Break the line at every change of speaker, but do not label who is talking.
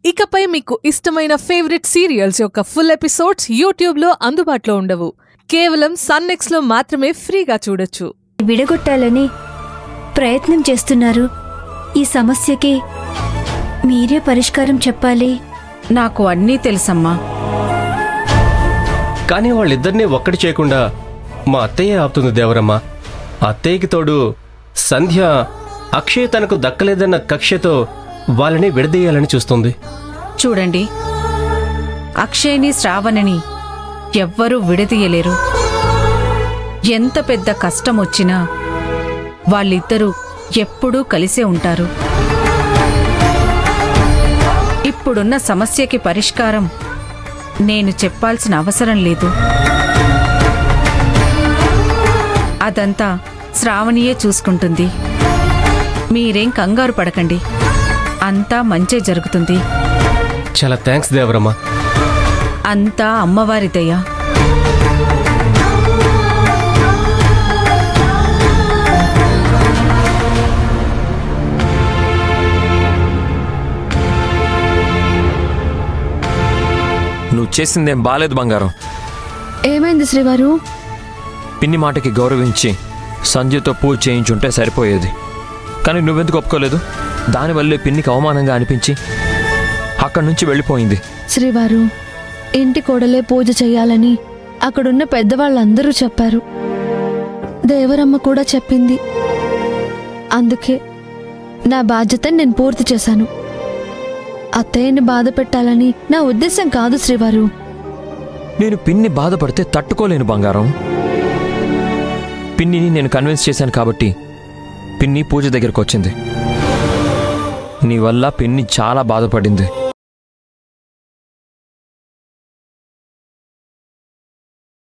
ఇకపై మీకు ఇష్టమైన ఫేవరెట్ సీరియల్స్ యొక్క ఫుల్ ఎపిసోడ్స్ యూట్యూబ్లో అందుబాటులో ఉండవు. కేవలం సన్నెక్స్లో మాత్రమే ఫ్రీగా చూడొచ్చు.
విడగొట్టాలని ప్రయత్నం చేస్తున్నారు. ఈ సమస్యకి మీరే పరిష్కారం చెప్పాలి.
నాకు అన్నీ తెలుసమ్మా.
కానీ వాళ్ళిద్దరినీ ఒక్కటి చేయకుండా మా అత్తయ్య ఆపుతుంది దేవరమ్మ. అత్తయ్యకి తోడు సంధ్య అక్షయ్ తనకు దక్కలేదన్న కక్షతో వాళ్ళని విడదీయాలని చూస్తుంది.
చూడండి, అక్షయ్ని శ్రావణిని ఎవ్వరూ విడదీయలేరు. ఎంత పెద్ద కష్టం వచ్చినా వాళ్ళిద్దరూ ఎప్పుడూ కలిసే ఉంటారు. ఇప్పుడున్న సమస్యకి పరిష్కారం నేను చెప్పాల్సిన అవసరం లేదు. అదంతా శ్రావణియే చూసుకుంటుంది. మీరేం కంగారు పడకండి, అంతా మంచే జరుగుతుంది.
చాలా థ్యాంక్స్ దేవరమ్మ.
అంతా అమ్మవారి దయ.
నువ్వు చేసిందేం బాలేదు బంగారం.
ఏమైంది శ్రీవారు?
పిన్ని మాటకి గౌరవించి సంధ్యతో పూజ చేయించుంటే సరిపోయేది. కానీ నువ్వెందుకు ఒప్పుకోలేదు? దానివల్లే పిన్నికి అవమానంగా అనిపించి అక్కడి నుంచి వెళ్ళిపోయింది.
శ్రీవారు, ఇంటి కోడలే పూజ చెయ్యాలని అక్కడున్న పెద్దవాళ్ళందరూ చెప్పారు. దేవరమ్మ కూడా చెప్పింది. అందుకే నా బాధ్యతని నేను పూర్తి చేశాను. అత్తయ్యని బాధ పెట్టాలని నా ఉద్దేశం కాదు శ్రీవారు.
నేను పిన్ని బాధపడితే తట్టుకోలేను బంగారం. పిన్నిని నేను కన్విన్స్ చేశాను కాబట్టి పిన్ని పూజ దగ్గరకు వచ్చింది. నీ వల్ల పిన్ని చాలా బాధపడింది.